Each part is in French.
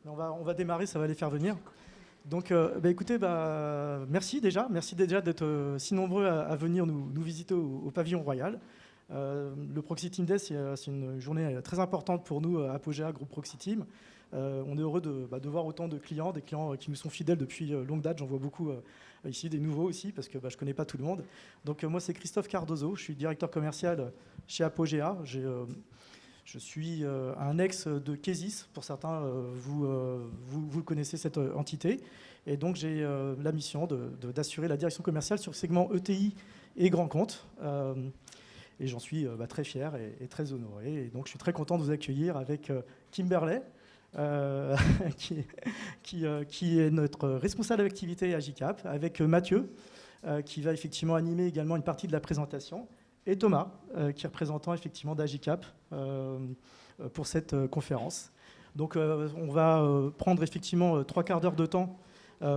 On va démarrer, ça va les faire venir. Donc, écoutez, merci déjà d'être si nombreux à venir nous visiter au pavillon royal. Le Proxy Team Day, c'est une journée très importante pour nous, Apogea, groupe Proxy Team. On est heureux de voir autant de clients, des clients qui nous sont fidèles depuis longue date. J'en vois beaucoup ici, des nouveaux aussi, parce que je ne connais pas tout le monde. Donc, moi, c'est Christophe Cardozo, je suis directeur commercial chez Apogea. Je suis un ex de Kesis, pour certains, vous connaissez cette entité. Et donc, j'ai la mission d'assurer la direction commerciale sur le segment ETI et grand compte. Et j'en suis très fier et très honoré. Et donc, je suis très content de vous accueillir avec Kimberley, qui est notre responsable d'activité à JCAP, avec Mathieu, qui va effectivement animer également une partie de la présentation, et Thomas, qui est représentant effectivement d'Agicap pour cette conférence. Donc on va prendre effectivement 3/4 d'heure de temps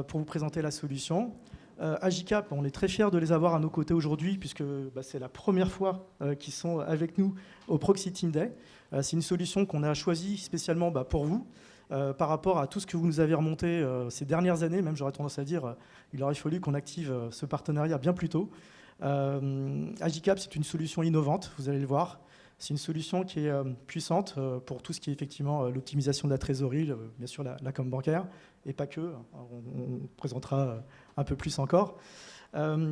pour vous présenter la solution. Agicap, on est très fiers de les avoir à nos côtés aujourd'hui, puisque c'est la première fois qu'ils sont avec nous au Proxy Team Day. C'est une solution qu'on a choisie spécialement pour vous, par rapport à tout ce que vous nous avez remonté ces dernières années. Même, j'aurais tendance à dire, il aurait fallu qu'on active ce partenariat bien plus tôt. Agicap, c'est une solution innovante, vous allez le voir. C'est une solution qui est puissante pour tout ce qui est effectivement l'optimisation de la trésorerie, bien sûr la com bancaire, et pas que. On présentera un peu plus encore.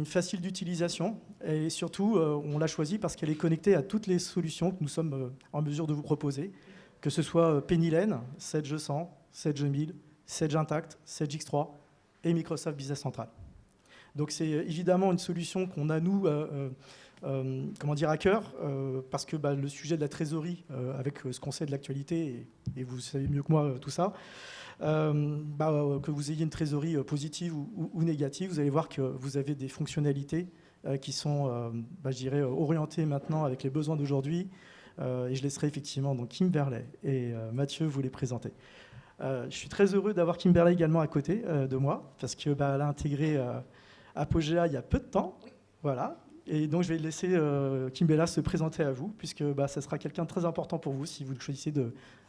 Facile d'utilisation, et surtout, on l'a choisie parce qu'elle est connectée à toutes les solutions que nous sommes en mesure de vous proposer, que ce soit Pennylen, Sage 100, Sage 1000, Sage Intact, Sage X3 et Microsoft Business Central. Donc c'est évidemment une solution qu'on a, nous, à cœur, parce que le sujet de la trésorerie, avec ce qu'on sait de l'actualité, et vous savez mieux que moi tout ça, que vous ayez une trésorerie positive ou négative, vous allez voir que vous avez des fonctionnalités qui sont, orientées maintenant avec les besoins d'aujourd'hui, et je laisserai effectivement donc Kimberley et Mathieu vous les présenter. Je suis très heureux d'avoir Kimberley également à côté de moi, parce qu'elle a intégré Apogea il y a peu de temps, voilà. Et donc je vais laisser Kimberley se présenter à vous, puisque ça sera quelqu'un de très important pour vous si vous choisissez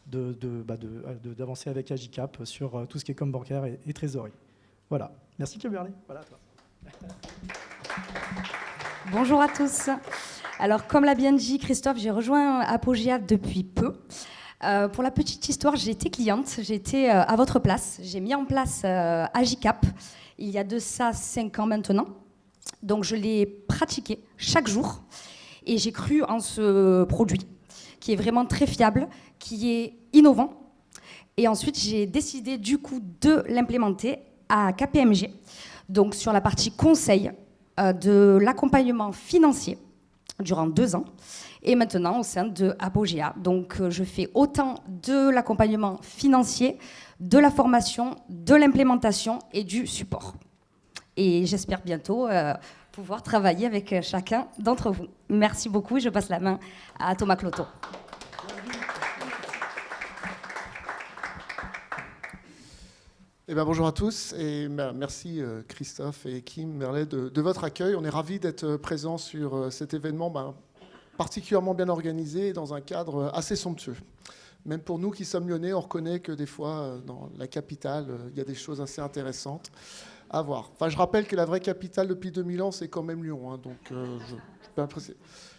d'avancer avec Agicap sur tout ce qui est com bancaire et trésorerie. Voilà. Merci Kimberley. Voilà à toi. Bonjour à tous. Alors comme l'a bien dit Christophe, j'ai rejoint Apogea depuis peu. Pour la petite histoire, j'ai été cliente, j'ai été à votre place. J'ai mis en place Agicap il y a de ça 5 ans maintenant. Donc je l'ai pratiqué chaque jour et j'ai cru en ce produit qui est vraiment très fiable, qui est innovant. Et ensuite, j'ai décidé du coup de l'implémenter à KPMG, donc sur la partie conseil de l'accompagnement financier durant 2 ans. Et maintenant au sein de Apogea. Donc je fais autant de l'accompagnement financier, de la formation, de l'implémentation et du support. Et j'espère bientôt pouvoir travailler avec chacun d'entre vous. Merci beaucoup. Je passe la main à Thomas Cloto. Bonjour à tous et merci Christophe et Kimberley de votre accueil. On est ravis d'être présents sur cet événement particulièrement bien organisé dans un cadre assez somptueux. Même pour nous qui sommes lyonnais, on reconnaît que des fois, dans la capitale, il y a des choses assez intéressantes à voir. Enfin, je rappelle que la vraie capitale depuis 2000 ans, c'est quand même Lyon. Donc, je suis pas impressé.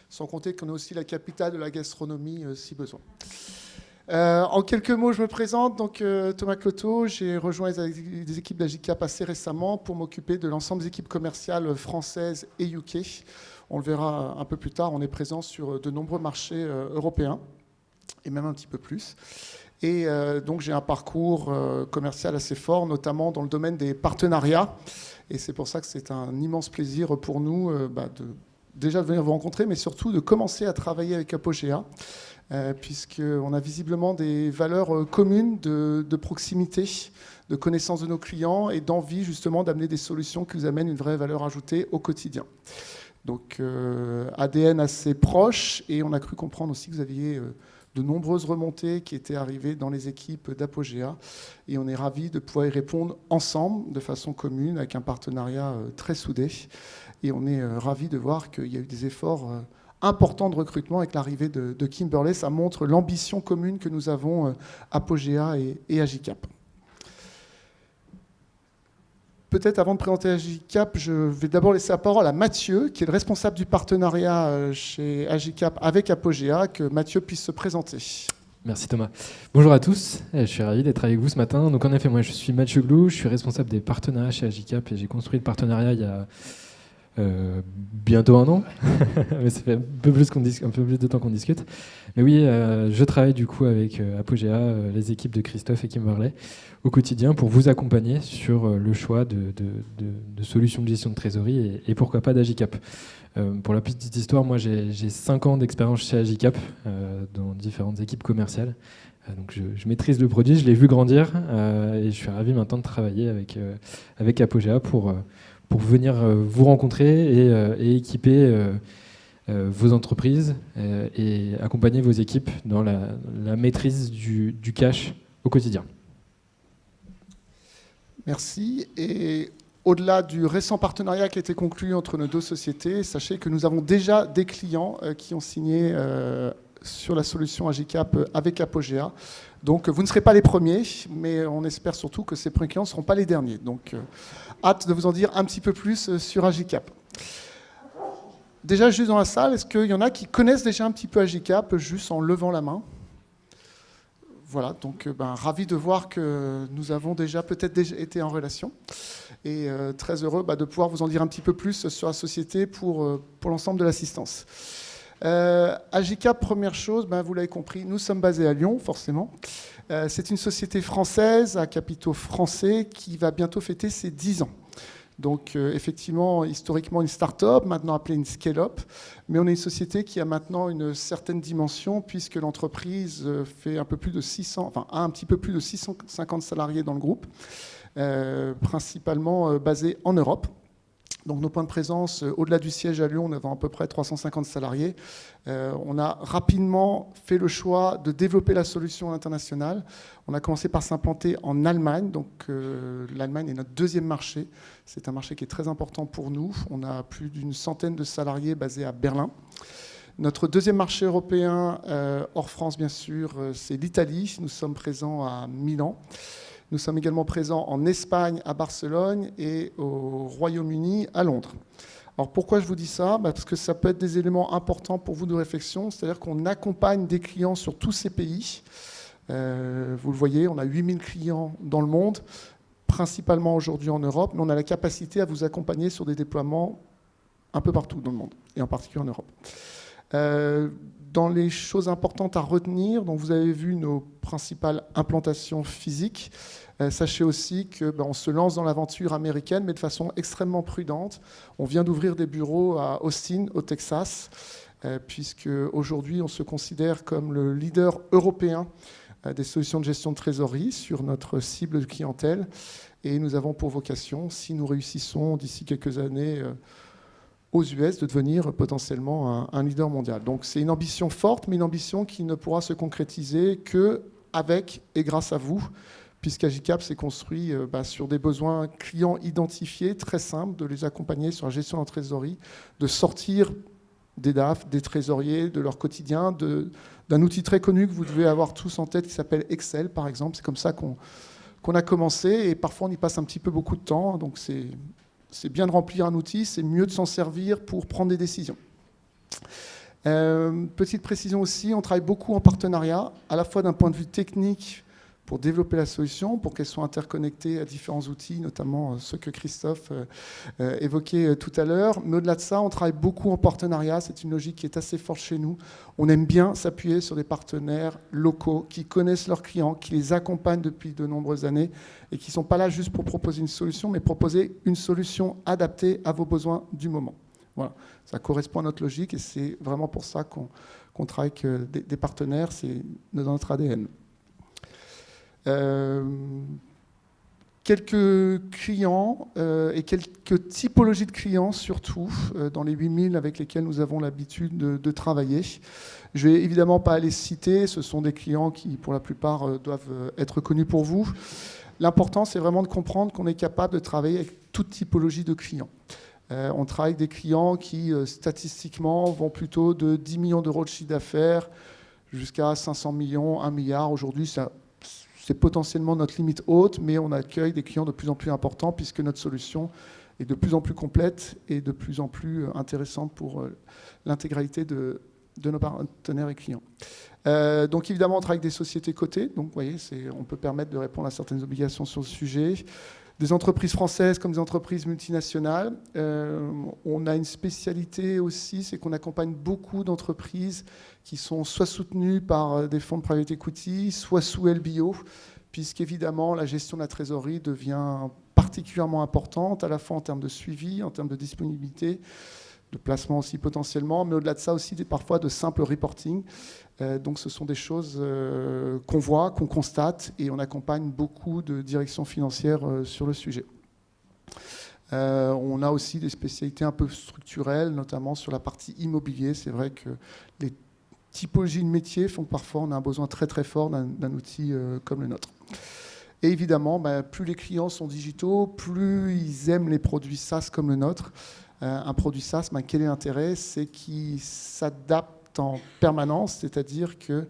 Sans compter qu'on est aussi la capitale de la gastronomie, si besoin. En quelques mots, je me présente. Donc, Thomas Cloto, j'ai rejoint les équipes d'Agicap assez récemment pour m'occuper de l'ensemble des équipes commerciales françaises et UK. On le verra un peu plus tard. On est présent sur de nombreux marchés européens et même un petit peu plus. Et donc, j'ai un parcours commercial assez fort, notamment dans le domaine des partenariats. Et c'est pour ça que c'est un immense plaisir pour nous déjà de venir vous rencontrer, mais surtout de commencer à travailler avec Apogea, puisqu'on a visiblement des valeurs communes de proximité, de connaissance de nos clients et d'envie justement d'amener des solutions qui vous amènent une vraie valeur ajoutée au quotidien. Donc ADN assez proche, et on a cru comprendre aussi que vous aviez de nombreuses remontées qui étaient arrivées dans les équipes d'Apogea, et on est ravis de pouvoir y répondre ensemble, de façon commune, avec un partenariat très soudé. Et on est ravis de voir qu'il y a eu des efforts importants de recrutement avec l'arrivée de Kimberley. Ça montre l'ambition commune que nous avons Apogea et Agicap. peut-être avant de présenter Agicap, je vais d'abord laisser la parole à Mathieu, qui est le responsable du partenariat chez Agicap avec Apogea, que Mathieu puisse se présenter. Merci Thomas. Bonjour à tous, je suis ravi d'être avec vous ce matin. Donc en effet, moi je suis Mathieu Glou, je suis responsable des partenariats chez Agicap et j'ai construit le partenariat il y a bientôt 1 an, mais ça fait un peu plus de temps qu'on discute. Mais oui, je travaille du coup avec Apogea, les équipes de Christophe et Kim Varley, au quotidien pour vous accompagner sur le choix de solutions de gestion de trésorerie et pourquoi pas d'Agicap. Pour la petite histoire, moi j'ai 5 ans d'expérience chez Agicap dans différentes équipes commerciales. Donc je maîtrise le produit, je l'ai vu grandir et je suis ravi maintenant de travailler avec Apogea pour venir vous rencontrer et équiper vos entreprises et accompagner vos équipes dans la maîtrise du cash au quotidien. Merci. Et au-delà du récent partenariat qui a été conclu entre nos 2 sociétés, sachez que nous avons déjà des clients qui ont signé sur la solution Agicap avec Apogea. Donc vous ne serez pas les premiers, mais on espère surtout que ces premiers clients ne seront pas les derniers. Donc hâte de vous en dire un petit peu plus sur Agicap. Déjà, juste dans la salle, est-ce qu'il y en a qui connaissent déjà un petit peu Agicap, juste en levant la main? Voilà, donc ravi de voir que nous avons peut-être déjà été en relation et très heureux de pouvoir vous en dire un petit peu plus sur la société pour l'ensemble de l'assistance. Agicap, première chose, vous l'avez compris, nous sommes basés à Lyon, forcément. C'est une société française à capitaux français qui va bientôt fêter ses 10 ans. Donc effectivement, historiquement une start-up, maintenant appelée une scale-up, mais on est une société qui a maintenant une certaine dimension puisque l'entreprise fait a un petit peu plus de 650 salariés dans le groupe, principalement basés en Europe. Donc nos points de présence, au-delà du siège à Lyon, nous avons à peu près 350 salariés. On a rapidement fait le choix de développer la solution internationale. On a commencé par s'implanter en Allemagne. Donc l'Allemagne est notre 2e marché. C'est un marché qui est très important pour nous. On a plus d'une centaine de salariés basés à Berlin. Notre 2e marché européen, hors France bien sûr, c'est l'Italie. Nous sommes présents à Milan. Nous sommes également présents en Espagne, à Barcelone, et au Royaume-Uni, à Londres. Alors pourquoi je vous dis ça? Parce que ça peut être des éléments importants pour vous de réflexion, c'est-à-dire qu'on accompagne des clients sur tous ces pays. Vous le voyez, on a 8000 clients dans le monde, principalement aujourd'hui en Europe, mais on a la capacité à vous accompagner sur des déploiements un peu partout dans le monde, et en particulier en Europe. Dans les choses importantes à retenir, donc vous avez vu nos principales implantations physiques. Sachez aussi qu'on se lance dans l'aventure américaine, mais de façon extrêmement prudente. On vient d'ouvrir des bureaux à Austin, au Texas, puisque aujourd'hui on se considère comme le leader européen des solutions de gestion de trésorerie sur notre cible de clientèle. Et nous avons pour vocation, si nous réussissons d'ici quelques années aux US, de devenir potentiellement un leader mondial. Donc c'est une ambition forte, mais une ambition qui ne pourra se concrétiser qu'avec et grâce à vous, puisqu'Agicap s'est construit sur des besoins clients identifiés, très simples, de les accompagner sur la gestion de la trésorerie, de sortir des DAF, des trésoriers, de leur quotidien, d'un outil très connu que vous devez avoir tous en tête qui s'appelle Excel, par exemple. C'est comme ça qu'on a commencé, et parfois on y passe un petit peu beaucoup de temps, donc c'est bien de remplir un outil, c'est mieux de s'en servir pour prendre des décisions. Petite précision aussi, on travaille beaucoup en partenariat, à la fois d'un point de vue technique pour développer la solution, pour qu'elle soit interconnectée à différents outils, notamment ceux que Christophe évoquait tout à l'heure. Mais au-delà de ça, on travaille beaucoup en partenariat, c'est une logique qui est assez forte chez nous. On aime bien s'appuyer sur des partenaires locaux qui connaissent leurs clients, qui les accompagnent depuis de nombreuses années et qui ne sont pas là juste pour proposer une solution, mais proposer une solution adaptée à vos besoins du moment. Voilà, ça correspond à notre logique et c'est vraiment pour ça qu'on travaille avec des partenaires, c'est dans notre ADN. Quelques clients et quelques typologies de clients surtout dans les 8000 avec lesquels nous avons l'habitude de travailler. Je ne vais évidemment pas les citer, ce sont des clients qui pour la plupart doivent être connus pour vous. L'important c'est vraiment de comprendre qu'on est capable de travailler avec toute typologie de clients. On travaille avec des clients qui statistiquement vont plutôt de 10 millions d'euros de chiffre d'affaires jusqu'à 500 millions, 1 milliard. Aujourd'hui, c'est c'est potentiellement notre limite haute, mais on accueille des clients de plus en plus importants puisque notre solution est de plus en plus complète et de plus en plus intéressante pour l'intégralité de nos partenaires et clients. Donc évidemment, on travaille avec des sociétés cotées. Donc vous voyez, on peut permettre de répondre à certaines obligations sur le sujet. Des entreprises françaises comme des entreprises multinationales. On a une spécialité aussi, c'est qu'on accompagne beaucoup d'entreprises qui sont soit soutenues par des fonds de private equity, soit sous LBO, puisqu'évidemment, la gestion de la trésorerie devient particulièrement importante, à la fois en termes de suivi, en termes de disponibilité, de placement aussi potentiellement, mais au-delà de ça aussi, parfois de simple reporting. Donc ce sont des choses qu'on voit, qu'on constate, et on accompagne beaucoup de directions financières sur le sujet. On a aussi des spécialités un peu structurelles, notamment sur la partie immobilier. C'est vrai que les typologies de métiers font que parfois on a un besoin très très fort d'un outil comme le nôtre. Et évidemment, plus les clients sont digitaux, plus ils aiment les produits SaaS comme le nôtre. Un produit SaaS, quel est l'intérêt? C'est qu'il s'adapte en permanence, c'est-à-dire que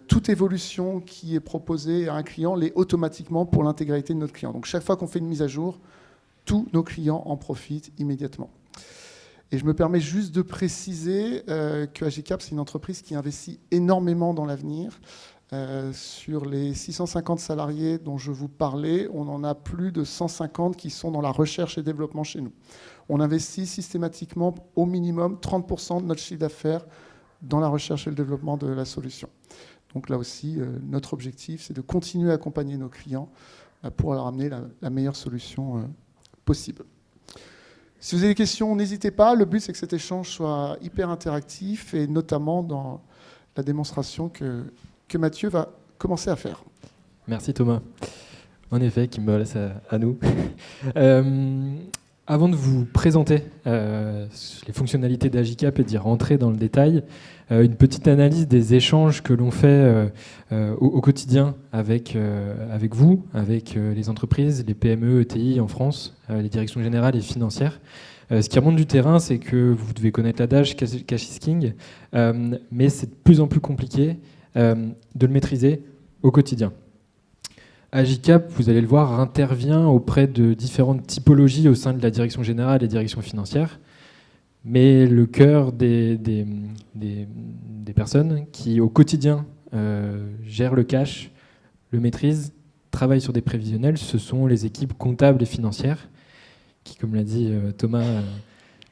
toute évolution qui est proposée à un client l'est automatiquement pour l'intégralité de notre client. Donc chaque fois qu'on fait une mise à jour, tous nos clients en profitent immédiatement. Et je me permets juste de préciser que AGICAP, c'est une entreprise qui investit énormément dans l'avenir. Sur les 650 salariés dont je vous parlais, on en a plus de 150 qui sont dans la recherche et développement chez nous. On investit systématiquement au minimum 30% de notre chiffre d'affaires dans la recherche et le développement de la solution. Donc là aussi, notre objectif, c'est de continuer à accompagner nos clients pour leur amener la meilleure solution possible. Si vous avez des questions, n'hésitez pas. Le but, c'est que cet échange soit hyper interactif et notamment dans la démonstration que Mathieu va commencer à faire. Merci Thomas. En effet, qui me laisse à nous. Avant de vous présenter les fonctionnalités d'AGICAP et d'y rentrer dans le détail, une petite analyse des échanges que l'on fait au quotidien avec vous, avec les entreprises, les PME, ETI en France, les directions générales et financières. Ce qui remonte du terrain, c'est que vous devez connaître l'adage cash is king, mais c'est de plus en plus compliqué de le maîtriser au quotidien. AGICAP, vous allez le voir, intervient auprès de différentes typologies au sein de la direction générale et direction financière, mais le cœur des personnes qui, au quotidien, gèrent le cash, le maîtrisent, travaillent sur des prévisionnels, ce sont les équipes comptables et financières qui, comme l'a dit Thomas,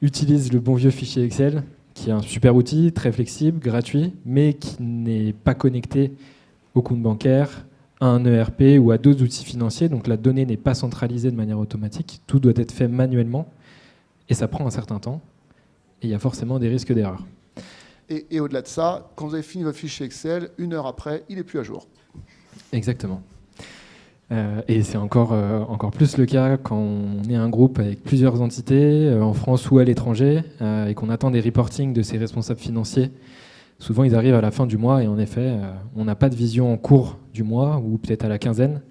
utilisent le bon vieux fichier Excel, qui est un super outil, très flexible, gratuit, mais qui n'est pas connecté au compte bancaire, à un ERP ou à d'autres outils financiers. Donc la donnée n'est pas centralisée de manière automatique. Tout doit être fait manuellement. Et ça prend un certain temps. Et il y a forcément des risques d'erreur. Et au-delà de ça, quand vous avez fini votre fichier Excel, 1 heure après, il n'est plus à jour. Exactement. Et c'est encore plus le cas quand on est un groupe avec plusieurs entités, en France ou à l'étranger, et qu'on attend des reportings de ses responsables financiers. Souvent, ils arrivent à la fin du mois et en effet, on n'a pas de vision en cours du mois ou peut-être à la quinzaine.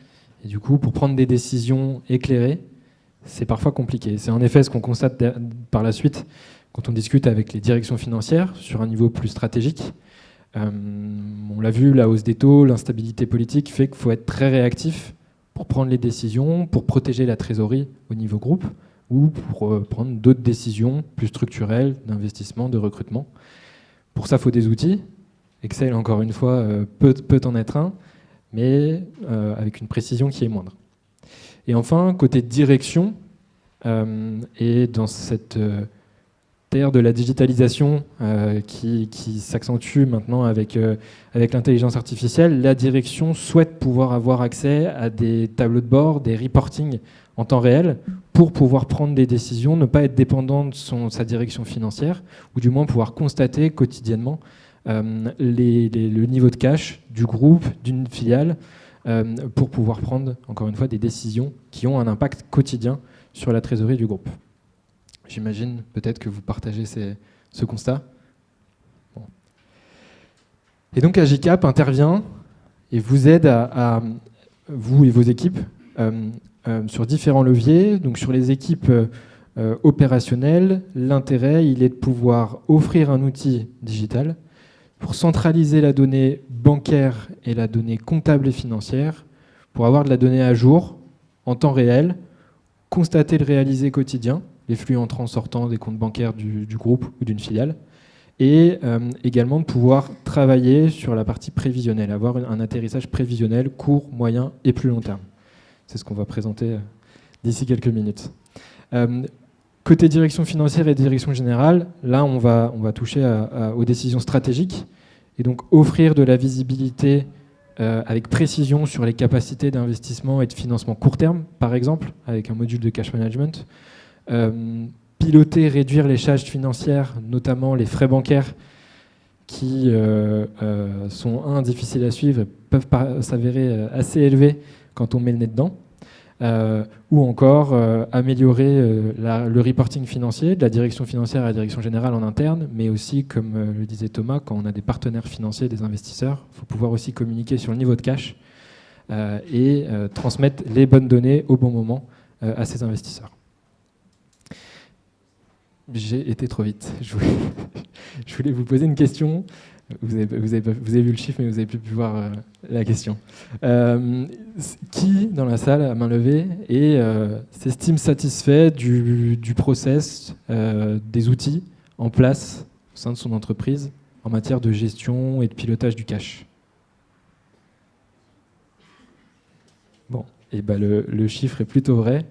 Et du coup, pour prendre des décisions éclairées, c'est parfois compliqué. C'est en effet ce qu'on constate par la suite quand on discute avec les directions financières sur un niveau plus stratégique. On l'a vu, la hausse des taux, l'instabilité politique fait qu'il faut être très réactif pour prendre les décisions, pour protéger la trésorerie au niveau groupe ou pour prendre d'autres décisions plus structurelles d'investissement, de recrutement. Pour ça, il faut des outils. Excel, encore une fois, peut en être un, mais avec une précision qui est moindre. Et enfin, côté direction, et dans cette terre de la digitalisation qui s'accentue maintenant avec l'intelligence artificielle, la direction souhaite pouvoir avoir accès à des tableaux de bord, des reportings en temps réel pour pouvoir prendre des décisions, ne pas être dépendant de sa direction financière, ou du moins pouvoir constater quotidiennement le niveau de cash du groupe, d'une filiale, pour pouvoir prendre, encore une fois, des décisions qui ont un impact quotidien sur la trésorerie du groupe. J'imagine peut-être que vous partagez ce constat. Bon. Et donc AGICAP intervient et vous aide à vous et vos équipes sur différents leviers. Donc sur les équipes opérationnelles, l'intérêt, il est de pouvoir offrir un outil digital pour centraliser la donnée bancaire et la donnée comptable et financière pour avoir de la donnée à jour, en temps réel, constater le réalisé quotidien, les flux entrants sortants des comptes bancaires du groupe ou d'une filiale, et également de pouvoir travailler sur la partie prévisionnelle, avoir un atterrissage prévisionnel court, moyen et plus long terme. C'est ce qu'on va présenter d'ici quelques minutes. Côté direction financière et direction générale, là on va toucher aux décisions stratégiques et donc offrir de la visibilité avec précision sur les capacités d'investissement et de financement court terme, par exemple, avec un module de cash management. Piloter, réduire les charges financières, notamment les frais bancaires qui sont difficiles à suivre et peuvent s'avérer assez élevés quand on met le nez dedans. Ou encore améliorer le reporting financier de la direction financière à la direction générale en interne, mais aussi, comme le disait Thomas, quand on a des partenaires financiers, des investisseurs, il faut pouvoir aussi communiquer sur le niveau de cash et transmettre les bonnes données au bon moment à ces investisseurs. J'ai été trop vite. Je voulais vous poser une question. Vous avez vu le chiffre, mais vous avez pu voir la question. Qui, dans la salle, à main levée, s'estime satisfait du process, des outils en place au sein de son entreprise en matière de gestion et de pilotage du cash? Bon, et ben le chiffre est plutôt vrai.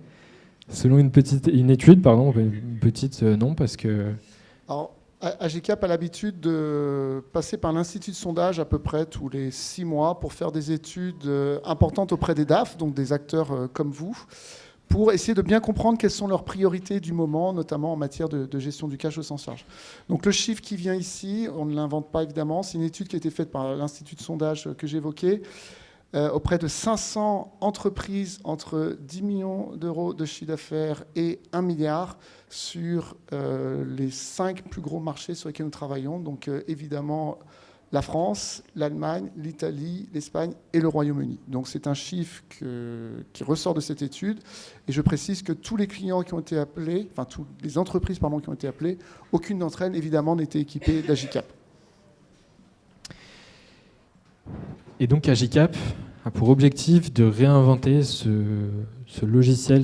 Selon une étude, non, parce que... Alors, AGCAP a l'habitude de passer par l'Institut de sondage à peu près tous les 6 mois pour faire des études importantes auprès des DAF, donc des acteurs comme vous, pour essayer de bien comprendre quelles sont leurs priorités du moment, notamment en matière de gestion du cash au sens large. Donc le chiffre qui vient ici, on ne l'invente pas évidemment, c'est une étude qui a été faite par l'Institut de sondage que j'évoquais, auprès de 500 entreprises entre 10 millions d'euros de chiffre d'affaires et 1 milliard sur les 5 plus gros marchés sur lesquels nous travaillons. Donc évidemment la France, l'Allemagne, l'Italie, l'Espagne et le Royaume-Uni. Donc c'est un chiffre qui ressort de cette étude. Et je précise que tous les clients qui ont été appelés, enfin toutes les entreprises qui ont été appelées, aucune d'entre elles évidemment n'était équipée d'AGCAP. Et donc AGCAP a pour objectif de réinventer ces logiciels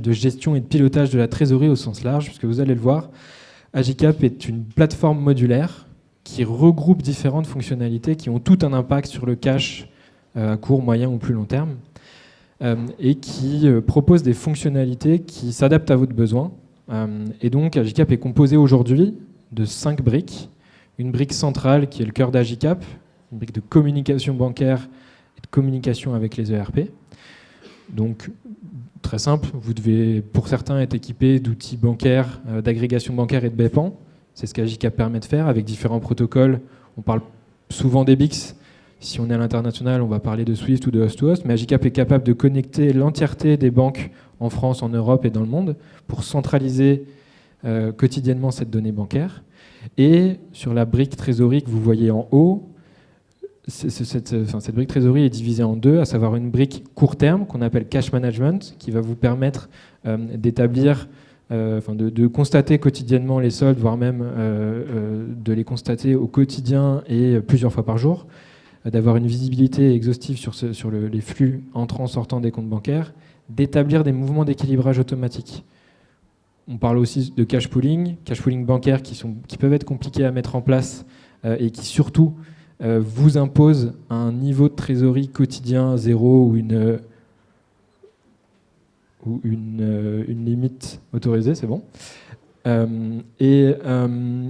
de gestion et de pilotage de la trésorerie au sens large, puisque vous allez le voir, AGCAP est une plateforme modulaire qui regroupe différentes fonctionnalités qui ont tout un impact sur le cash à court, moyen ou plus long terme, et qui propose des fonctionnalités qui s'adaptent à votre besoin. Et donc AGCAP est composé aujourd'hui de 5 briques. Une brique centrale qui est le cœur d'AGCAP, une brique de communication bancaire et de communication avec les ERP. Donc, très simple, vous devez, pour certains, être équipé d'outils bancaires, d'agrégation bancaire et de BEPAN. C'est ce qu'AGCAP permet de faire avec différents protocoles. On parle souvent des BICS. Si on est à l'international, on va parler de SWIFT ou de host-to-host. Mais AGCAP est capable de connecter l'entièreté des banques en France, en Europe et dans le monde pour centraliser quotidiennement cette donnée bancaire. Et sur la brique trésorerie que vous voyez en haut, cette brique trésorerie est divisée en 2, à savoir une brique court terme qu'on appelle cash management, qui va vous permettre d'établir, de constater quotidiennement les soldes, voire même de les constater au quotidien et plusieurs fois par jour, d'avoir une visibilité exhaustive sur les flux entrants sortants des comptes bancaires, d'établir des mouvements d'équilibrage automatique. On parle aussi de cash pooling bancaire qui peuvent être compliqués à mettre en place et qui surtout vous impose un niveau de trésorerie quotidien zéro ou une limite autorisée, c'est bon. Et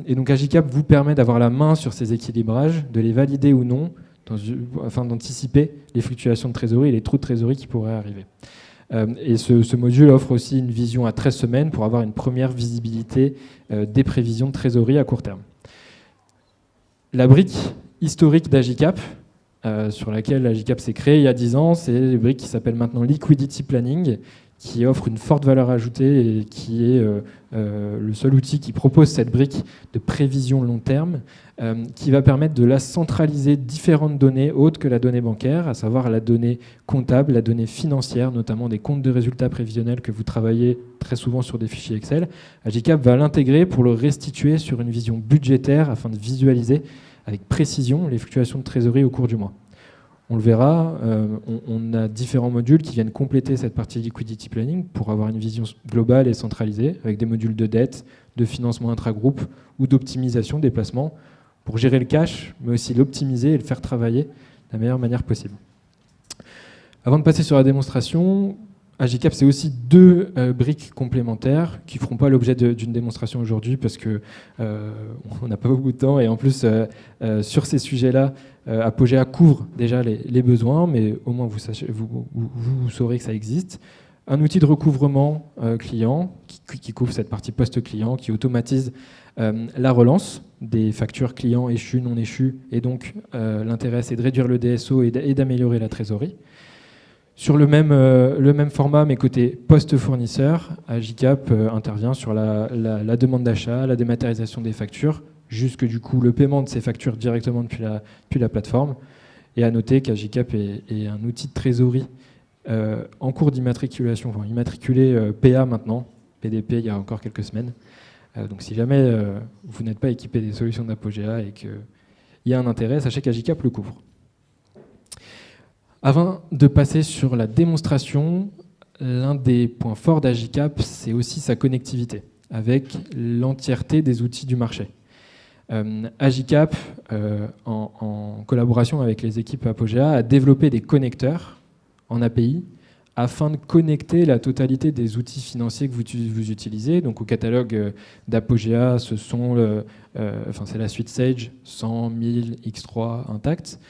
donc AGCAP vous permet d'avoir la main sur ces équilibrages, de les valider ou non, afin d'anticiper les fluctuations de trésorerie et les trous de trésorerie qui pourraient arriver. Et ce module offre aussi une vision à 13 semaines pour avoir une première visibilité des prévisions de trésorerie à court terme. La brique historique d'AGCAP, sur laquelle AGCAP s'est créé il y a 10 ans, c'est une brique qui s'appelle maintenant Liquidity Planning, qui offre une forte valeur ajoutée et qui est le seul outil qui propose cette brique de prévision long terme, qui va permettre de la centraliser différentes données autres que la donnée bancaire, à savoir la donnée comptable, la donnée financière, notamment des comptes de résultats prévisionnels que vous travaillez très souvent sur des fichiers Excel. AGCAP va l'intégrer pour le restituer sur une vision budgétaire afin de visualiser avec précision les fluctuations de trésorerie au cours du mois. On le verra, on a différents modules qui viennent compléter cette partie liquidity planning pour avoir une vision globale et centralisée, avec des modules de dette, de financement intragroupe ou d'optimisation des placements pour gérer le cash, mais aussi l'optimiser et le faire travailler de la meilleure manière possible. Avant de passer sur la démonstration, Agicap, c'est aussi deux briques complémentaires qui ne feront pas l'objet d'une démonstration aujourd'hui parce qu'on n'a pas beaucoup de temps. Et en plus, sur ces sujets-là, Apogea couvre déjà les besoins, mais au moins vous saurez que ça existe. Un outil de recouvrement client qui couvre cette partie post-client, qui automatise la relance des factures clients échues, non échues. Et donc, l'intérêt, c'est de réduire le DSO et d'améliorer la trésorerie. Sur le même format, mais côté post-fournisseur, Agicap intervient sur la demande d'achat, la dématérialisation des factures, jusque du coup le paiement de ces factures directement depuis la plateforme. Et à noter qu'Agicap est un outil de trésorerie en cours d'immatriculation, enfin immatriculé PA maintenant, PDP il y a encore quelques semaines. Donc si jamais vous n'êtes pas équipé des solutions d'Apogea et qu'il y a un intérêt, sachez qu'Agicap le couvre. Avant de passer sur la démonstration, l'un des points forts d'Agicap, c'est aussi sa connectivité avec l'entièreté des outils du marché. Agicap, en collaboration avec les équipes Apogea, a développé des connecteurs en API afin de connecter la totalité des outils financiers que vous utilisez. Donc au catalogue d'Apogea, c'est la suite Sage, 100, 1000, X3, Intact.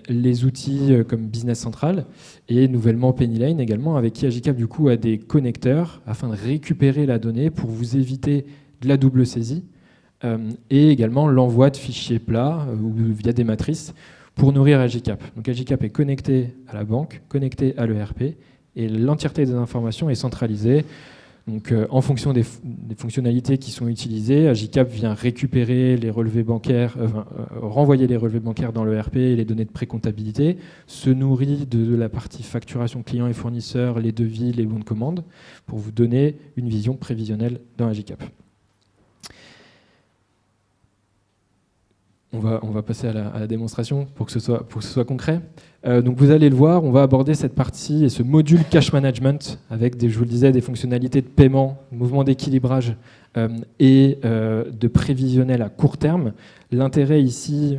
Les outils comme Business Central et nouvellement Pennyline également, avec qui Agicap du coup a des connecteurs afin de récupérer la donnée pour vous éviter de la double saisie et également l'envoi de fichiers plats ou via des matrices pour nourrir Agicap. Donc Agicap est connecté à la banque, connecté à l'ERP et l'entièreté des informations est centralisée. Donc, en fonction des fonctionnalités qui sont utilisées, Agicap vient récupérer les relevés bancaires, renvoyer les relevés bancaires dans l'ERP et les données de précomptabilité, se nourrit de la partie facturation client et fournisseur, les devis, les bons de commande, pour vous donner une vision prévisionnelle dans Agicap. On va passer à la démonstration pour que ce soit concret. Donc vous allez le voir, on va aborder cette partie et ce module cash management avec, je vous le disais, des fonctionnalités de paiement, mouvement d'équilibrage et de prévisionnel à court terme. L'intérêt ici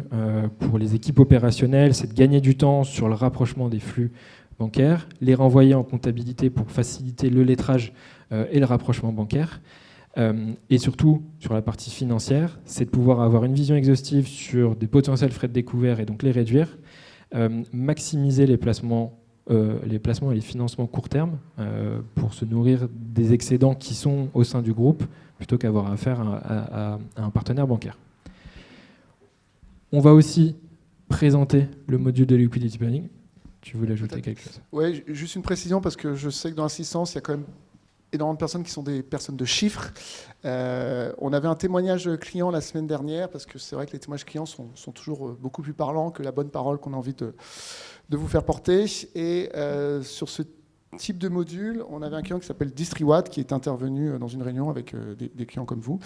pour les équipes opérationnelles, c'est de gagner du temps sur le rapprochement des flux bancaires, les renvoyer en comptabilité pour faciliter le lettrage et le rapprochement bancaire. Et surtout, sur la partie financière, c'est de pouvoir avoir une vision exhaustive sur des potentiels frais de découvert et donc les réduire, maximiser les placements et les financements court terme pour se nourrir des excédents qui sont au sein du groupe plutôt qu'avoir affaire à un partenaire bancaire. On va aussi présenter le module de liquidity planning. Tu voulais ajouter quelque chose ? Oui, juste une précision parce que je sais que dans l'assistance, il y a quand même énormément de personnes qui sont des personnes de chiffres. On avait un témoignage client la semaine dernière, parce que c'est vrai que les témoignages clients sont toujours beaucoup plus parlants que la bonne parole qu'on a envie de vous faire porter. Et sur ce type de module, on avait un client qui s'appelle Distriwatt, qui est intervenu dans une réunion avec des clients comme vous,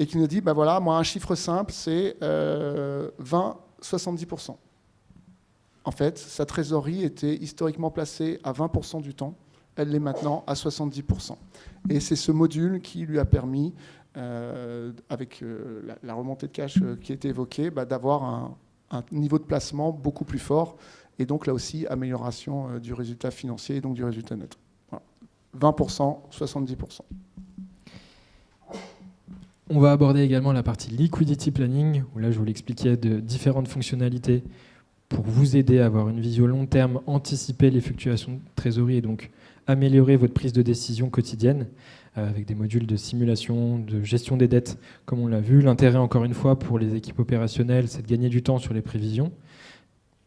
et qui nous dit, voilà, moi un chiffre simple, c'est 20-70%. En fait, sa trésorerie était historiquement placée à 20% du temps. Elle l'est maintenant à 70%. Et c'est ce module qui lui a permis, avec la remontée de cash qui a été évoquée, d'avoir un niveau de placement beaucoup plus fort. Et donc là aussi, amélioration du résultat financier et donc du résultat net. Voilà. 20%, 70%. On va aborder également la partie liquidity planning, où là je vous l'expliquais de différentes fonctionnalités pour vous aider à avoir une vision long terme, anticiper les fluctuations de trésorerie et donc améliorer votre prise de décision quotidienne avec des modules de simulation, de gestion des dettes, comme on l'a vu. L'intérêt, encore une fois, pour les équipes opérationnelles, c'est de gagner du temps sur les prévisions.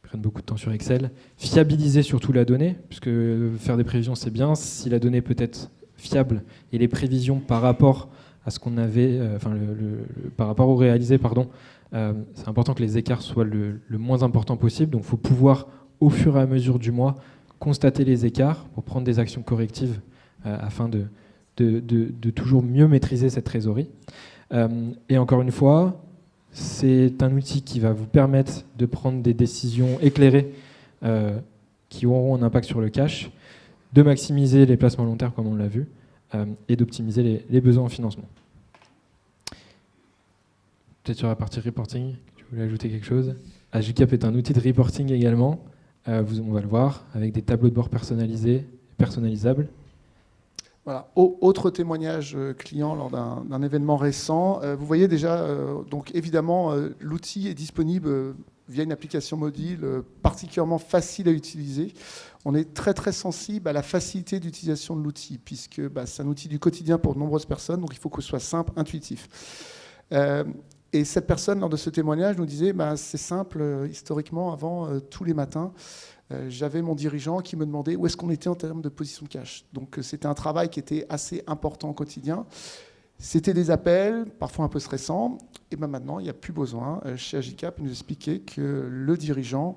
Ils prennent beaucoup de temps sur Excel. Fiabiliser surtout la donnée, puisque faire des prévisions, c'est bien. Si la donnée peut être fiable et les prévisions par rapport à ce qu'on avait, par rapport au réalisé, c'est important que les écarts soient le moins important possible. Donc, il faut pouvoir, au fur et à mesure du mois, constater les écarts pour prendre des actions correctives afin de toujours mieux maîtriser cette trésorerie. Et encore une fois, c'est un outil qui va vous permettre de prendre des décisions éclairées qui auront un impact sur le cash, de maximiser les placements long terme comme on l'a vu, et d'optimiser les besoins en financement. Peut-être sur la partie reporting, tu voulais ajouter quelque chose? AgiCap est un outil de reporting également, on va le voir, avec des tableaux de bord personnalisables. Voilà. Autre témoignage client lors d'un événement récent. Vous voyez déjà, donc évidemment, l'outil est disponible via une application mobile particulièrement facile à utiliser. On est très très sensible à la facilité d'utilisation de l'outil, puisque c'est un outil du quotidien pour de nombreuses personnes, donc il faut que ce soit simple, intuitif. Et cette personne, lors de ce témoignage, nous disait c'est simple, historiquement, avant, tous les matins, j'avais mon dirigeant qui me demandait où est-ce qu'on était en termes de position de cash. Donc c'était un travail qui était assez important au quotidien. C'était des appels, parfois un peu stressants. Et maintenant, il n'y a plus besoin. Chez AgiCap, il nous expliquait que le dirigeant,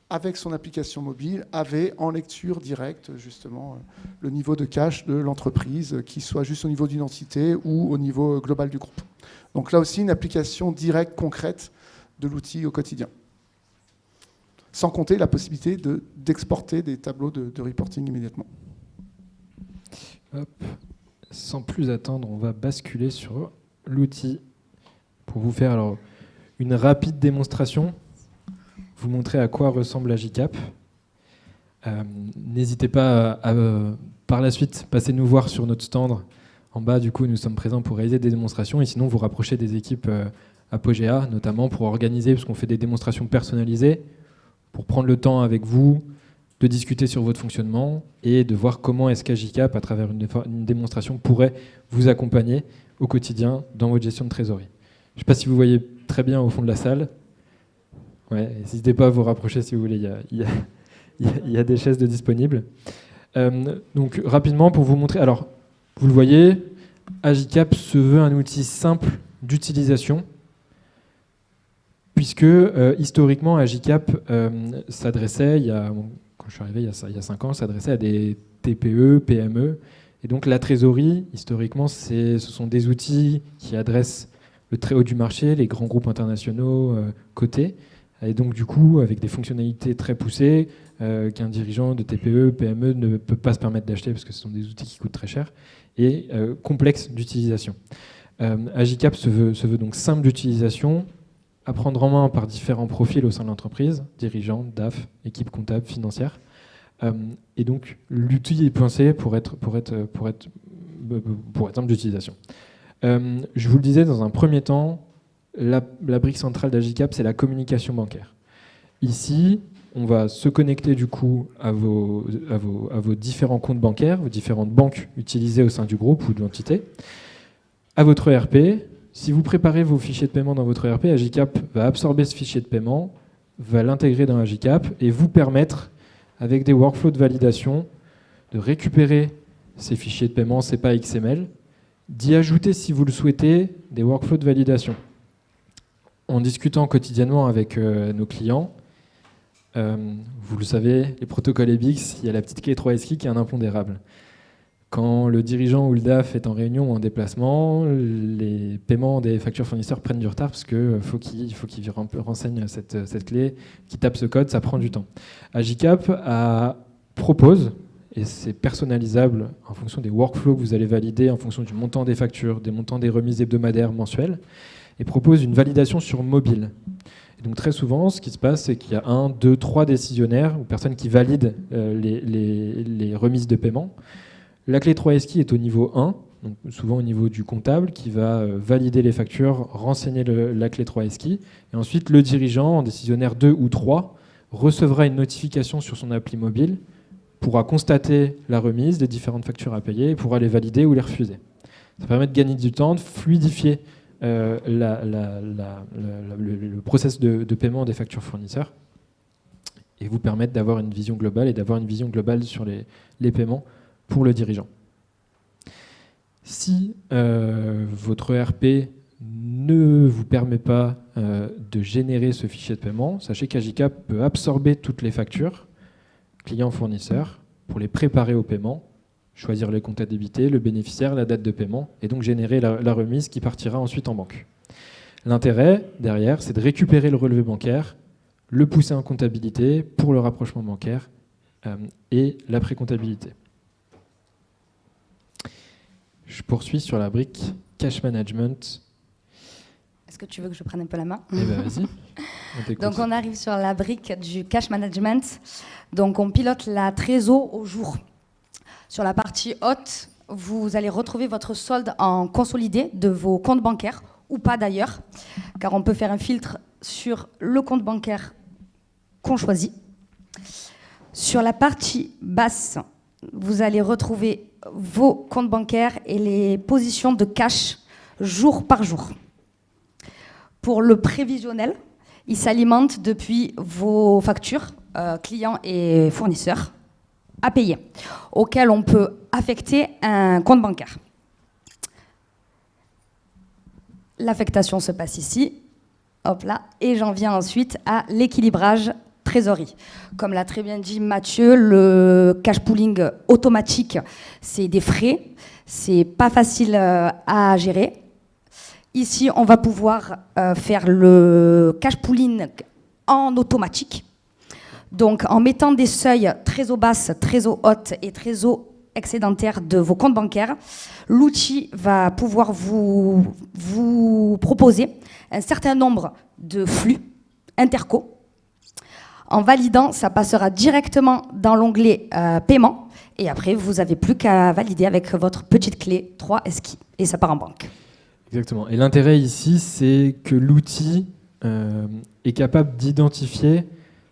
avec son application mobile, avait en lecture directe, justement, le niveau de cash de l'entreprise, qu'il soit juste au niveau d'une entité ou au niveau global du groupe. Donc là aussi, une application directe, concrète de l'outil au quotidien. Sans compter la possibilité d'exporter des tableaux de reporting immédiatement. Hop. Sans plus attendre, on va basculer sur l'outil pour vous faire alors une rapide démonstration, vous montrer à quoi ressemble AgiCap. N'hésitez pas à par la suite passer nous voir sur notre stand. En bas, du coup, nous sommes présents pour réaliser des démonstrations et sinon vous rapprochez des équipes Apogea, notamment pour organiser, parce qu'on fait des démonstrations personnalisées, pour prendre le temps avec vous de discuter sur votre fonctionnement et de voir comment est-ce qu'AgiCap, à travers une démonstration, pourrait vous accompagner au quotidien dans votre gestion de trésorerie. Je ne sais pas si vous voyez très bien au fond de la salle. Ouais, n'hésitez pas à vous rapprocher si vous voulez, il y a des chaises de disponibles. Donc rapidement, pour vous montrer, alors vous le voyez, AgiCap se veut un outil simple d'utilisation, puisque historiquement, AgiCap s'adressait, quand je suis arrivé il y a 5 ans, s'adressait à des TPE, PME. Et donc la trésorerie, historiquement, ce sont des outils qui adressent le très haut du marché, les grands groupes internationaux cotés. Et donc du coup, avec des fonctionnalités très poussées, qu'un dirigeant de TPE, PME ne peut pas se permettre d'acheter parce que ce sont des outils qui coûtent très cher et complexes d'utilisation. AgiCap se veut donc simple d'utilisation, à prendre en main par différents profils au sein de l'entreprise, dirigeants, DAF, équipe comptable, financière. Et donc, l'outil est pensé pour être simple d'utilisation. Je vous le disais, dans un premier temps, la brique centrale d'AgiCap, c'est la communication bancaire. Ici, on va se connecter du coup à vos différents comptes bancaires, vos différentes banques utilisées au sein du groupe ou de l'entité, à votre ERP. Si vous préparez vos fichiers de paiement dans votre ERP, AgiCap va absorber ce fichier de paiement, va l'intégrer dans AgiCap et vous permettre, avec des workflows de validation, de récupérer ces fichiers de paiement, c'est pas XML, d'y ajouter, si vous le souhaitez, des workflows de validation. En discutant quotidiennement avec nos clients, vous le savez, les protocoles EBIX, il y a la petite clé 3SKI qui est un impondérable. Quand le dirigeant ou le DAF est en réunion ou en déplacement, les paiements des factures fournisseurs prennent du retard parce qu'il faut qu'il renseigne cette clé, qu'il tape ce code, ça prend du temps. AgiCap propose, et c'est personnalisable en fonction des workflows que vous allez valider, en fonction du montant des factures, des montants des remises hebdomadaires, mensuelles, et propose une validation sur mobile. Et donc très souvent, ce qui se passe, c'est qu'il y a 1, 2, 3 décisionnaires ou personnes qui valident les remises de paiement. La clé 3SKI est au niveau 1, donc souvent au niveau du comptable, qui va valider les factures, renseigner la clé 3SKI. Et ensuite, le dirigeant, en décisionnaire 2 ou 3, recevra une notification sur son appli mobile, pourra constater la remise des différentes factures à payer et pourra les valider ou les refuser. Ça permet de gagner du temps, de fluidifier le process de paiement des factures fournisseurs et vous permettre d'avoir une vision globale et d'avoir une vision globale sur les paiements pour le dirigeant. Si votre ERP ne vous permet pas de générer ce fichier de paiement, sachez qu'AgiCap peut absorber toutes les factures clients-fournisseurs pour les préparer au paiement, choisir les comptes à débiter, le bénéficiaire, la date de paiement, et donc générer la remise qui partira ensuite en banque. L'intérêt, derrière, c'est de récupérer le relevé bancaire le pousser en comptabilité pour le rapprochement bancaire et la pré-comptabilité. Je poursuis sur la brique Cash Management. Est-ce que tu veux que je prenne un peu la main? Eh bien, vas-y, on t'écoute. Donc on arrive sur la brique du Cash Management. Donc on pilote la trésor au jour. Sur la partie haute, vous allez retrouver votre solde en consolidé de vos comptes bancaires, ou pas d'ailleurs, car on peut faire un filtre sur le compte bancaire qu'on choisit. Sur la partie basse, vous allez retrouver vos comptes bancaires et les positions de cash jour par jour. Pour le prévisionnel, il s'alimente depuis vos factures clients et fournisseurs à payer, auxquels on peut affecter un compte bancaire. L'affectation se passe ici, hop là, et j'en viens ensuite à l'équilibrage trésorerie. Comme l'a très bien dit Mathieu, le cash pooling automatique, c'est des frais, c'est pas facile à gérer. Ici, on va pouvoir faire le cash pooling en automatique. Donc, en mettant des seuils trésor basse, trésor haute et trésor excédentaire de vos comptes bancaires, l'outil va pouvoir vous proposer un certain nombre de flux interco. En validant, ça passera directement dans l'onglet paiement. Et après, vous n'avez plus qu'à valider avec votre petite clé 3 ESCI. Et ça part en banque. Exactement. Et l'intérêt ici, c'est que l'outil est capable d'identifier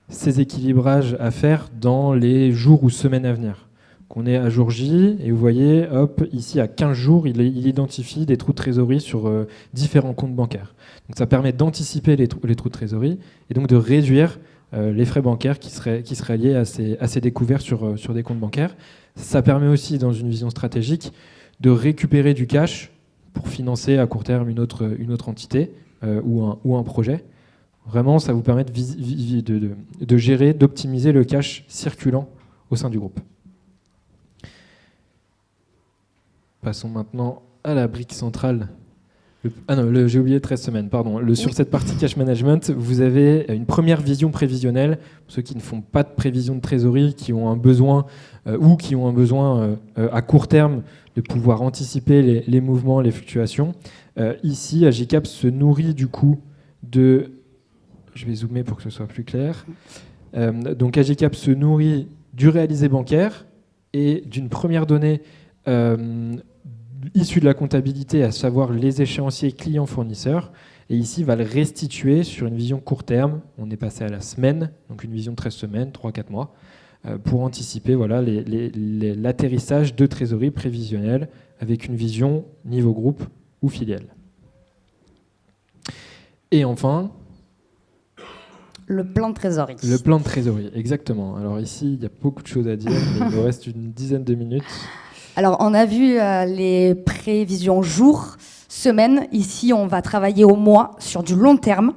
ces équilibrages à faire dans les jours ou semaines à venir. Qu'on est à jour J, et vous voyez, hop, ici à 15 jours, il identifie des trous de trésorerie sur différents comptes bancaires. Donc ça permet d'anticiper les trous de trésorerie et donc de réduire les frais bancaires qui seraient liés à ces découvertes sur des comptes bancaires. Ça permet aussi, dans une vision stratégique, de récupérer du cash pour financer à court terme une autre entité ou un projet. Vraiment, ça vous permet de gérer, d'optimiser le cash circulant au sein du groupe. Passons maintenant à la brique centrale. J'ai oublié 13 semaines, pardon. Sur cette partie cash management, vous avez une première vision prévisionnelle. Pour ceux qui ne font pas de prévision de trésorerie, qui ont un besoin à court terme de pouvoir anticiper les mouvements, les fluctuations. Ici, Agicap se nourrit du coup de... Je vais zoomer pour que ce soit plus clair. Donc Agicap se nourrit du réalisé bancaire et d'une première donnée issue de la comptabilité, à savoir les échéanciers clients-fournisseurs. Et ici, va le restituer sur une vision court terme. On est passé à la semaine, donc une vision de 13 semaines, 3-4 mois, pour anticiper l'atterrissage de trésorerie prévisionnelle avec une vision niveau groupe ou filiale. Et enfin... Le plan de trésorerie. Le plan de trésorerie, exactement. Alors ici, il y a beaucoup de choses à dire, mais il nous reste une dizaine de minutes. Alors, on a vu les prévisions jours, semaines. Ici, on va travailler au mois sur du long terme.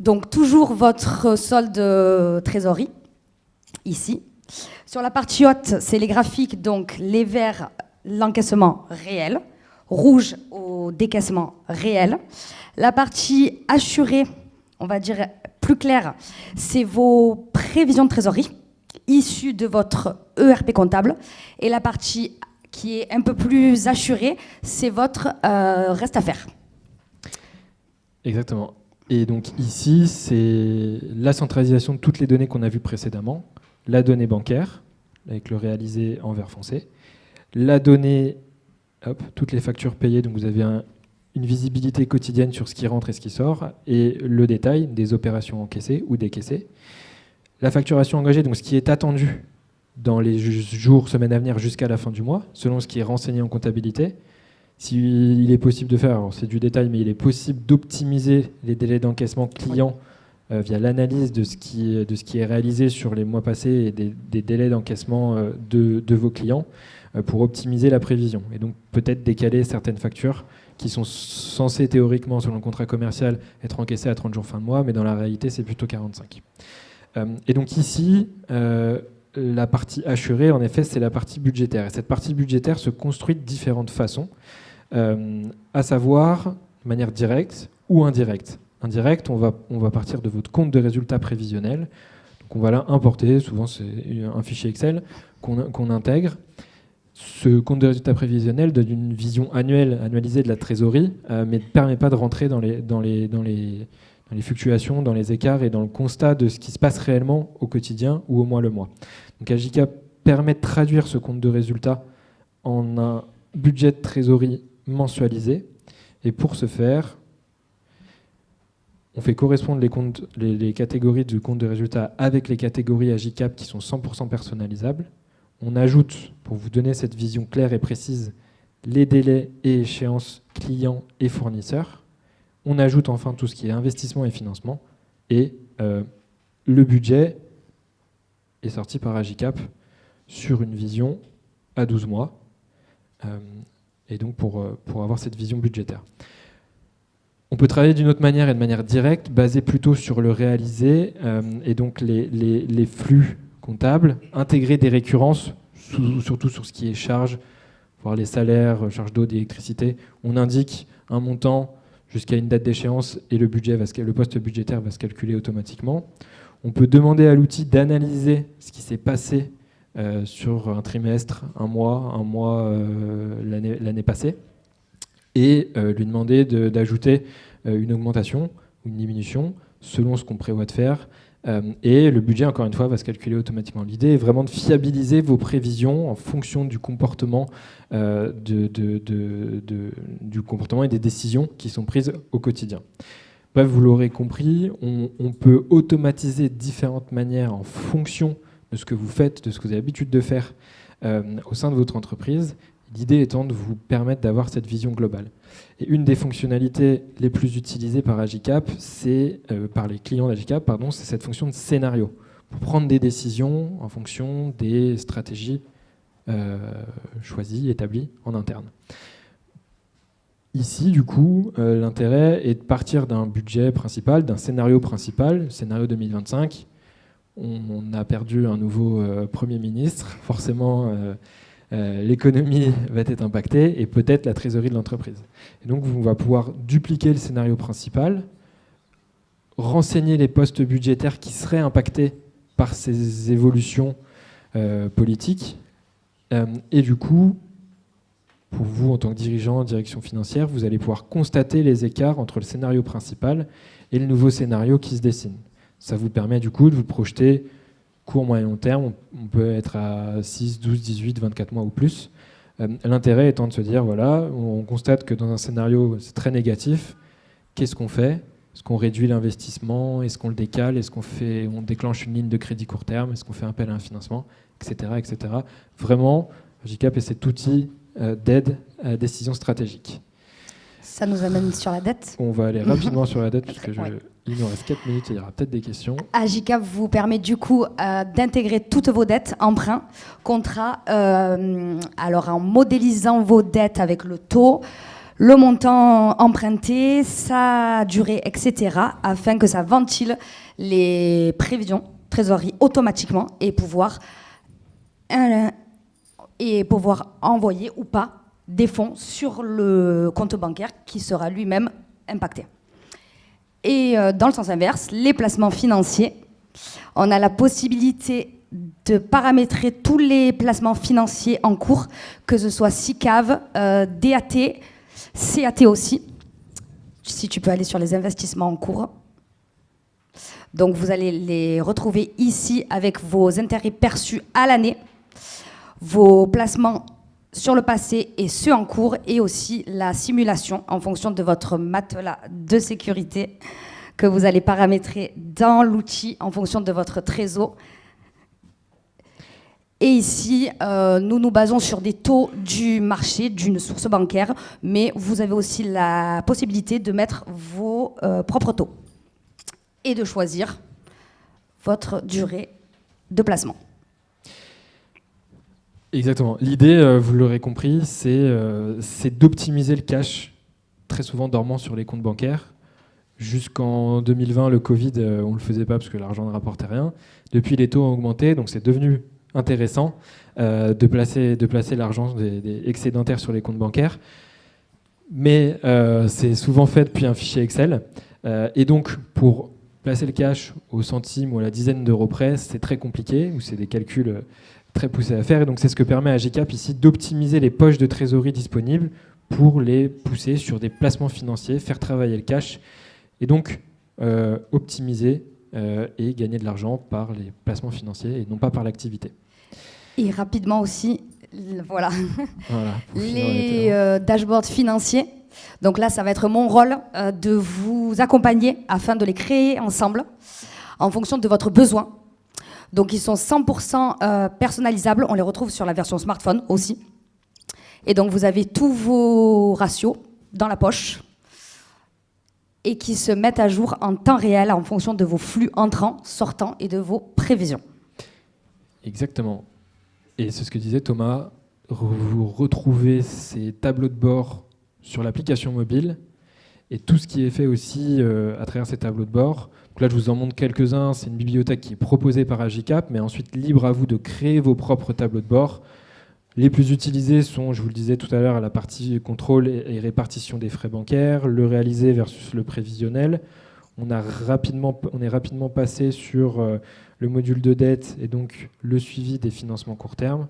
Donc, toujours votre solde trésorerie, ici. Sur la partie haute, c'est les graphiques. Donc, les verts, l'encaissement réel. Rouge, au décaissement réel. La partie assurée, on va dire plus clair, c'est vos prévisions de trésorerie issues de votre ERP comptable. Et la partie qui est un peu plus assurée, c'est votre reste à faire. Exactement. Et donc ici, c'est la centralisation de toutes les données qu'on a vues précédemment. La donnée bancaire, avec le réalisé en vert foncé. La donnée, toutes les factures payées, donc vous avez une visibilité quotidienne sur ce qui rentre et ce qui sort, et le détail des opérations encaissées ou décaissées. La facturation engagée, donc ce qui est attendu dans les jours, semaines à venir jusqu'à la fin du mois, selon ce qui est renseigné en comptabilité. S'il est possible de faire, alors c'est du détail, mais il est possible d'optimiser les délais d'encaissement client via l'analyse de ce qui est réalisé sur les mois passés et des délais d'encaissement de vos clients pour optimiser la prévision. Et donc peut-être décaler certaines factures qui sont censées théoriquement, selon le contrat commercial, être encaissées à 30 jours fin de mois, mais dans la réalité, c'est plutôt 45. Et donc ici, la partie assurée, en effet, c'est la partie budgétaire. Et cette partie budgétaire se construit de différentes façons, à savoir de manière directe ou indirecte. indirect, on va partir de votre compte de résultat prévisionnel. Donc on va là importer, souvent c'est un fichier Excel qu'on intègre. Ce compte de résultat prévisionnel donne une vision annualisée de la trésorerie, mais ne permet pas de rentrer dans les fluctuations, dans les écarts et dans le constat de ce qui se passe réellement au quotidien ou au mois le mois. Donc Agicap permet de traduire ce compte de résultat en un budget de trésorerie mensualisé. Et pour ce faire, on fait correspondre les catégories du compte de résultat avec les catégories Agicap qui sont 100% personnalisables. On ajoute, pour vous donner cette vision claire et précise, les délais et échéances clients et fournisseurs. On ajoute enfin tout ce qui est investissement et financement. Et le budget est sorti par Agicap sur une vision à 12 mois. Et donc pour avoir cette vision budgétaire. On peut travailler d'une autre manière et de manière directe, basée plutôt sur le réalisé, et donc les flux comptables, intégrer des récurrences, surtout sur ce qui est charges, voire les salaires, charges d'eau, d'électricité. On indique un montant jusqu'à une date d'échéance et le poste budgétaire va se calculer automatiquement. On peut demander à l'outil d'analyser ce qui s'est passé sur un trimestre, un mois l'année passée, et lui demander d'ajouter une augmentation ou une diminution selon ce qu'on prévoit de faire. Et le budget, encore une fois, va se calculer automatiquement. L'idée est vraiment de fiabiliser vos prévisions en fonction du comportement, du comportement et des décisions qui sont prises au quotidien. Bref, vous l'aurez compris, on peut automatiser de différentes manières en fonction de ce que vous faites, de ce que vous avez l'habitude de faire au sein de votre entreprise. L'idée étant de vous permettre d'avoir cette vision globale. Et une des fonctionnalités les plus utilisées par Agicap, par les clients d'Agicap, c'est cette fonction de scénario, pour prendre des décisions en fonction des stratégies choisies, établies en interne. Ici, du coup, l'intérêt est de partir d'un budget principal, d'un scénario principal, scénario 2025. On a perdu un nouveau Premier ministre, forcément l'économie va être impactée et peut-être la trésorerie de l'entreprise. Et donc on va pouvoir dupliquer le scénario principal, renseigner les postes budgétaires qui seraient impactés par ces évolutions politiques. Et du coup, pour vous en tant que dirigeant en direction financière, vous allez pouvoir constater les écarts entre le scénario principal et le nouveau scénario qui se dessine. Ça vous permet du coup de vous projeter court, moyen, long terme. On peut être à 6, 12, 18, 24 mois ou plus. L'intérêt étant de se dire, voilà, on constate que dans un scénario, c'est très négatif. Qu'est-ce qu'on fait ? Est-ce qu'on réduit l'investissement ? Est-ce qu'on le décale ? Est-ce on déclenche une ligne de crédit court terme ? Est-ce qu'on fait appel à un financement ? Etc. etc. Vraiment, Agicap est cet outil d'aide à la décision stratégique. Ça nous amène sur la dette. On va aller rapidement sur la dette, puisque il nous reste 4 minutes et il y aura peut-être des questions. Agicap vous permet du coup d'intégrer toutes vos dettes, emprunts, contrats, alors en modélisant vos dettes avec le taux, le montant emprunté, sa durée, etc., afin que ça ventile les prévisions trésorerie automatiquement et pouvoir envoyer ou pas des fonds sur le compte bancaire qui sera lui-même impacté. Et dans le sens inverse, les placements financiers, on a la possibilité de paramétrer tous les placements financiers en cours, que ce soit SICAV, DAT, CAT aussi, si tu peux aller sur les investissements en cours. Donc vous allez les retrouver ici avec vos intérêts perçus à l'année, vos placements sur le passé et ceux en cours, et aussi la simulation en fonction de votre matelas de sécurité que vous allez paramétrer dans l'outil en fonction de votre trésor. Et ici, nous nous basons sur des taux du marché, d'une source bancaire, mais vous avez aussi la possibilité de mettre vos propres taux et de choisir votre durée de placement. Exactement. L'idée, vous l'aurez compris, c'est d'optimiser le cash, très souvent dormant sur les comptes bancaires. Jusqu'en 2020, le Covid, on ne le faisait pas parce que l'argent ne rapportait rien. Depuis, les taux ont augmenté, donc c'est devenu intéressant de placer l'argent des excédentaires sur les comptes bancaires. Mais c'est souvent fait depuis un fichier Excel. Et donc, pour placer le cash au centime ou à la dizaine d'euros près, c'est très compliqué, ou c'est des calculs très poussés à faire. Et donc, c'est ce que permet à Agicap ici d'optimiser les poches de trésorerie disponibles pour les pousser sur des placements financiers, faire travailler le cash, et donc optimiser et gagner de l'argent par les placements financiers et non pas par l'activité. Et rapidement aussi, voilà, Voilà, les dashboards financiers. Donc là, ça va être mon rôle de vous accompagner afin de les créer ensemble en fonction de votre besoin. Donc ils sont 100% personnalisables, on les retrouve sur la version smartphone aussi. Et donc vous avez tous vos ratios dans la poche et qui se mettent à jour en temps réel en fonction de vos flux entrants, sortants et de vos prévisions. Exactement. Et c'est ce que disait Thomas, vous retrouvez ces tableaux de bord sur l'application mobile et tout ce qui est fait aussi à travers ces tableaux de bord. Donc là, je vous en montre quelques-uns. C'est une bibliothèque qui est proposée par Agicap, mais ensuite libre à vous de créer vos propres tableaux de bord. Les plus utilisés sont, je vous le disais tout à l'heure, la partie contrôle et répartition des frais bancaires, le réalisé versus le prévisionnel. On est rapidement passé sur le module de dette et donc le suivi des financements court terme.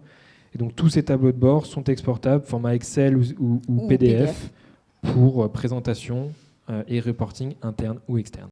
Et donc tous ces tableaux de bord sont exportables, format Excel ou PDF, pour présentation et reporting interne ou externe.